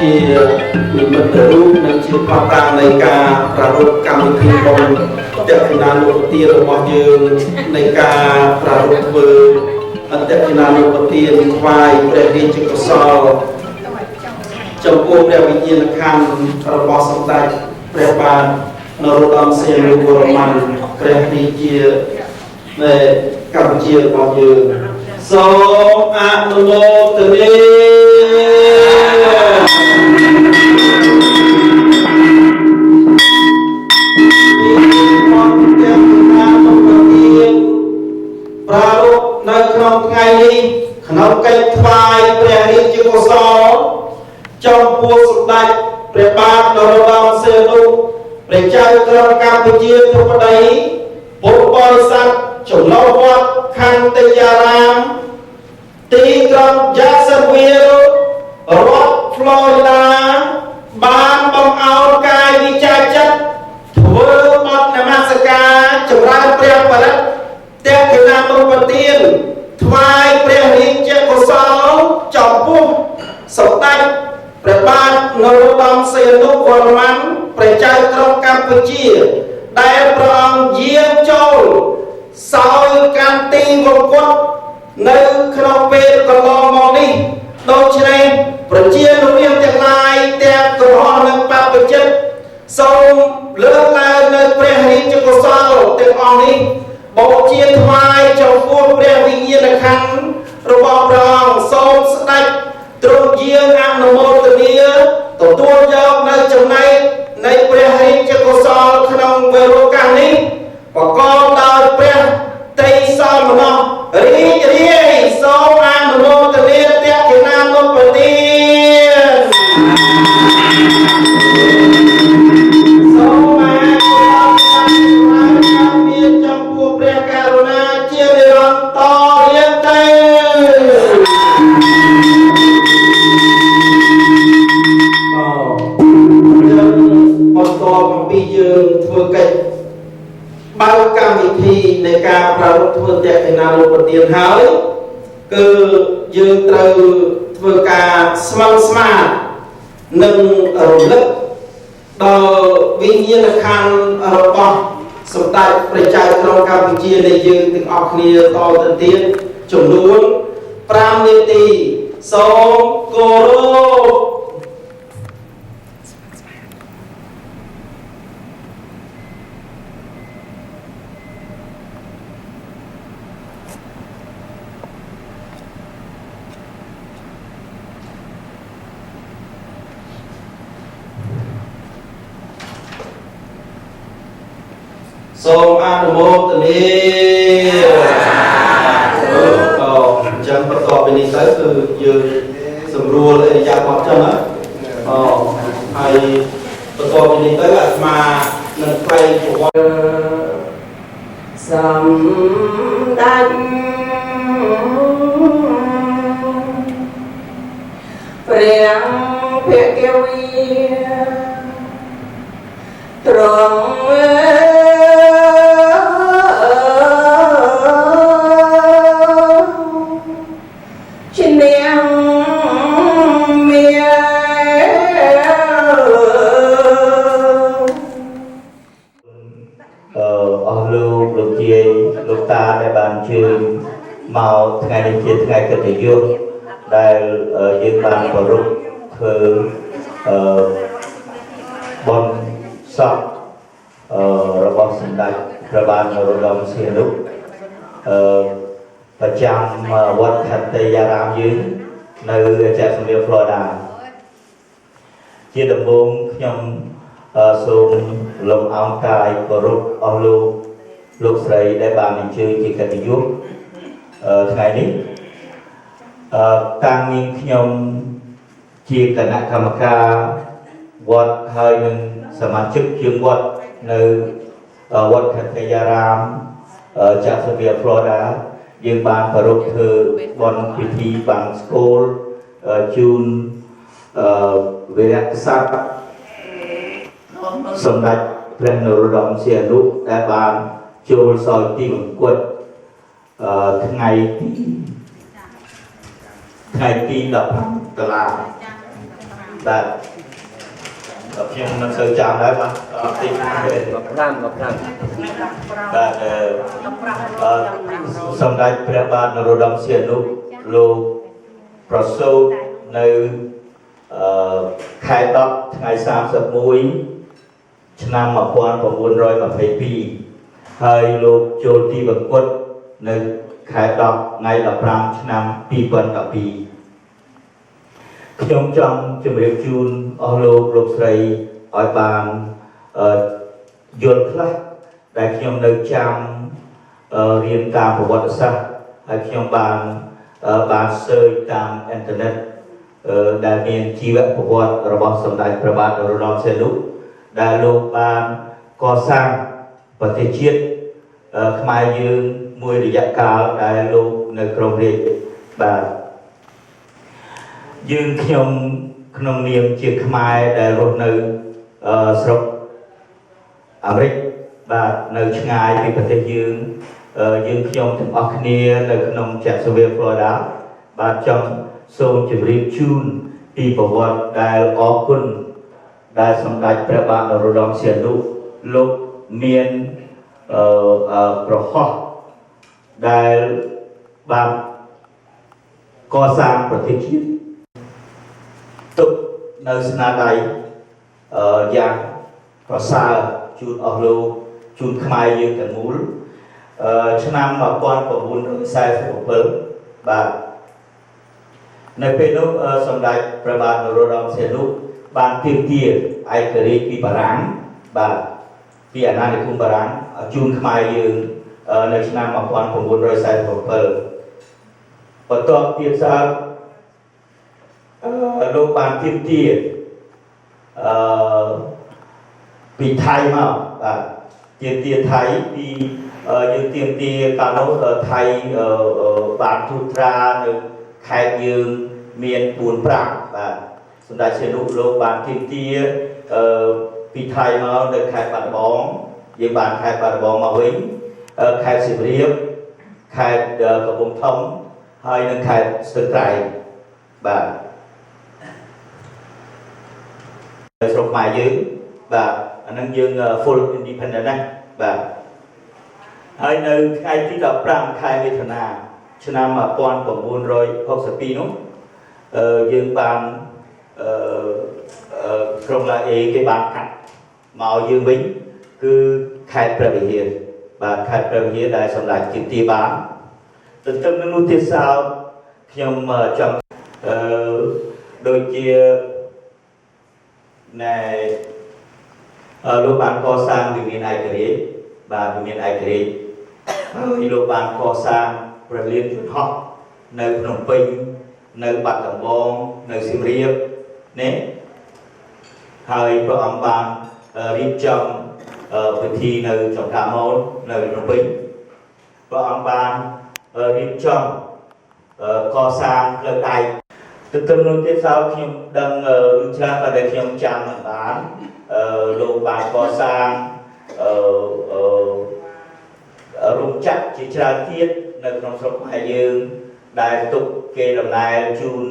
និមិត្តរូបនិងជាផតាំងនៃការប្រារព្ធកម្មវិធីបុណ្យតេជនានុពទានរបស់យើងនៃការប្រារព្ធធ្វើអន្តរនានុពទានថ្វាយព្រះរាជកុសលចំពោះព្រះវិញ្ញាណក្ខន្ធរបស់សម្ដេចព្រះបាទនរោត្តមសីហនុវរ្ម័នព្រះរាជានៃកម្ពុជារបស់យើងសូមអនុមោទនាប្រារព្ធនៅក្នុងថ្ងៃនេះក្នុងកិច្ចថ្វាយព្រះរាជកុសលចំពោះសម្ដេចព្រះបាទនរោត្តមសីហនុព្រះចៅក្រមកម្ពុជាធិបតីពុទ្ធបរិស័ទចំណុះវត្តខន្តិយារាមទីក្រុងយ៉ាសាវីលរដ្ឋហ្វ្លូរីដាបានបង្អោនកាយវិចារចិត្តធ្វើបទនមស្ការចម្រើនព្រះបរិត្តតេជនានុពទានថ្វាយព្រះរាជកុសលចំពោះសម្ដេចព្រះបាទនរោត្តមសីហនុវរ្ម័នព្រះចៅក្រមកម្ពុជាដែលព្រះអង្គយាងចូលសោយកាន់ទីវង្គតនៅក្នុងពេលកន្លងមកនេះដូច្នេះប្រជានុរាស្ត្រទាំងឡាយទាំងក្រហមនិងបព្វជិតសូមលើកឡើងនៅព្រះរាជកុសលទាំងអស់នេះបូជាថ្វាយចំពោះព្រះវិញ្ញាណក្ខន្ធរបស់ព្រះអង្គសូមស្ដេចទ្រង់យាងអនុមោទនាទទួលយកនៅចំណែកនៃព្រះរាជកុសលក្នុងវេរោកាសនេះប្រកបដោយព្រះតីសោមនស្សរីករាយសូមអនុមោទនាតេជនានុពទានសូមអនុមោទនាមានចំពោះព្រះករុណាជានិរន្តរ៍រៀងទៅបន្តអំពីយើងធ្វើកិច្ចបើកកម្មវិធីនៃការប្រារព្ធធ្វើតេជនានុពទានហើយគឺយើងត្រូវធ្វើការស្មឹងស្មាតនិងរលឹកដល់វិញ្ញាណក្ខន្ធរបស់សម្ដេចព្រះចៅក្រមកម្ពុជានៃយើងទាំងអស់គ្នាតទៅទៀតចំនួន5នាទីសូមគោរពសូមអនុមោទនាអញ្ចឹងបន្ទាប់ពីនេះទៅគឺយើងសម្រួលអរិយាបថចឹងណាហើយបន្ទាប់ពីនេះទៅអាត្មានឹងថ្លែងប្រវត្តិសម្ដេចព្រះភគវីទ្រង់លោកតាដែលបានជើញមកថ្ងៃនេះជាថ្ងៃកិត្តិយសដែលយើងបានប្រពៃធ្វើបុណ្យសពរបស់សម្ដេចព្រះបាទនរោត្តមសីហនុប្រចាំវត្តខន្តីយារាមយើងនៅចាក់សម្ភារ Florida ជាដំបូងខ្ញុំសូមលំអោនកាយគោរពអស់លោកស្រីដែលបានអញ្ជើញជាកិត្តិយសថ្ងៃនេះតាំងនាងខ្ញុំជាគណៈកម្មការវត្តហើយនឹងសមាជិកជើងវត្តនៅវត្តខន្តីយារាមចាក់សម្ភារ Florida យើងបានប្រារព្ធធ្វើបុណ្យពិធីបង្សុកូលជូនវីរក្សត្រសម្ដេចព្រះនរោត្តមសីហនុដែលបានចូលសោយទីមង្គតថ្ងៃទី15 តុលា បាទខ្ញុំមិនសូវចាំដែរបាទទី5បាទសម្ដេចព្រះបាទនរោត្តមសីហនុលោកប្រសូតនៅខែ10ថ្ងៃ31ឆ្នាំ1922ហើយលោកចូលទីបង្គត់នៅខែ10ថ្ងៃ15ឆ្នាំ2012ខ្ញុំចង់ជម្រាបជូនអស់លោកស្រីឲ្យបានយល់ខ្លះដែលខ្ញុំនៅចាំរៀនតាមប្រវត្តិសាស្ត្រហើយខ្ញុំបានសើចតាមអ៊ីនធឺណិតដែលមានជីវប្រវត្តិរបស់សម្ដេចព្រះបាទនរោត្តមសីហនុដែលលោកបានកសាងប្រទេសជាតិខ្មែរយើងមួយរយៈកាលដែលលោកនៅក្រុងរាជបាទយើងខ្ញុំក្នុងនាមជាខ្មែរដែលរស់នៅស្រុកអាមេរិកបាទនៅឆ្ងាយពីប្រទេសយើងខ្ញុំទាំងអស់គ្នានៅក្នុងJacksonville Florida បាទចង់សូមជម្រាបជូនពីប្រវត្តិដែលអរគុណដែលសម្ដេចព្រះបាទនរោត្តមសីហនុលោកមានប្រហោះដែលបានកសាងប្រទេសជាតិទុកនៅស្នាដៃយ៉ាងប្រសើរជូនអស់លោកជូនខ្មែរយើងទាំងមូលឆ្នាំ1947បាទនៅពេលនោះសម្ដេចព្រះបាទនរោត្តមសីហនុបានទាមទារឯករាជ្យពីបារាំងបាទពីអាណានិគមបារាំងជូនខ្មែរយើងនៅឆ្នាំ1947បន្ទាប់ទៀតសោតលោកបានទាមទារពីថៃមកបាទទាមទារថៃពីយើងទាមទារកាលនោះថៃបានទូត្រានៅខេត្តយើងមាន4-5បាទសម្ដេចសីហនុលោកបានទាមទារពីថៃមកនៅខេត្តបាត់ដំបងយើងបានខេត្តបាត់ដំបងមកវិញខេត្តសៀមរាបខេត្តកំពង់ធំហើយនិងខេត្តស្ទឹងត្រែងបាទនៅស្រុកខ្មែរយើងបាទអានឹងយើង full independent ណាបាទហើយនៅថ្ងៃទី15ខែមិថុនាឆ្នាំ1962នោះយើងបានក្រុងឡាអេគេបានកាត់មកយើងវិញគឺខេត្តព្រះវិហារបាទខេត្តព្រះវិហារដែលសម្ដេចជាទីបានទន្ទឹមនឹងនោះទៀតសោតខ្ញុំចង់ដូចជាណែលោកបានកសាងវិមានឯករាជ្យបាទវិមានឯករាជ្យហើយលោកបានកសាងព្រះលានយន្តហោះនៅភ្នំពេញនៅបាត់ដំបងនៅសៀមរាបនេះហើយព្រះអង្គបានរៀបចំពិធីនៅចំការមននៅភ្នំពេញព្រះអង្គបានរៀបចំកសាងផ្លូវដែកទន្ទឹមនឹងទៀតសោតខ្ញុំដឹងរឿងច្រើនតែខ្ញុំចាំមិនបានលោកបានកសាងរោងចក្រជាច្រើនទៀតនៅក្នុងស្រុកខ្មែរយើងដែលទុកគេដំណើរជូន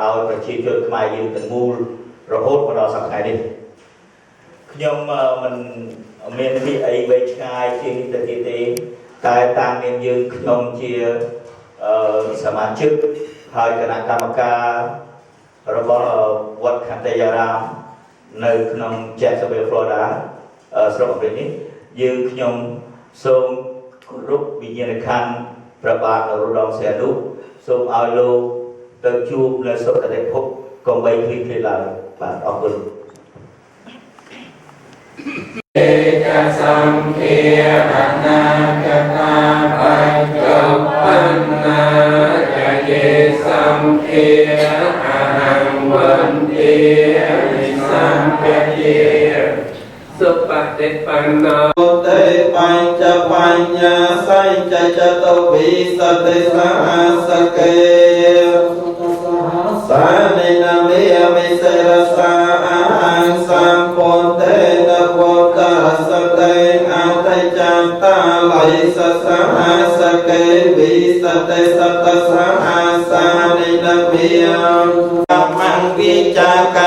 ឲ្យប្រជាជនខ្មែរយើងទាំងមូលរហូតមកដល់សប្តាហ៍នេះខ្ញុំមិនមានពាក្យអីវែងឆ្ងាយជាងនេះទៅទៀតទេតែតាមនាមយើងខ្ញុំជាសមាជិកហើយគណៈកម្មការរបស់វត្តខន្តីយារាមនៅក្នុង Jacksonville Florida ស្រុកអាមេរិកនេះយើងខ្ញុំសូមគោរពវិញ្ញាណក្ខន្ធព្រះបាទនរោត្តមសីហនុសូមឲ្យលោកទៅជួបនៅសុគតិភពកុំបីឃ្លីឡើយបាទអរគុណเอกสังเขปนาคตาปัจจุปันนาจะเยสังเขอาหังวันเตวิสัมปะเยสุปฏิปันโนเตปัญจปัญญาสัจจโตวิสัตติสหัสเกสานินามิมิเสรสาอาหังสัมโพเตนะโพตาสเตอาตัจจันตาไลสสหัสเกวิสัตติสัตตสหัสสานินามิมังวิจาก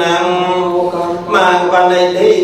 นัง โอกาส มังวันในที่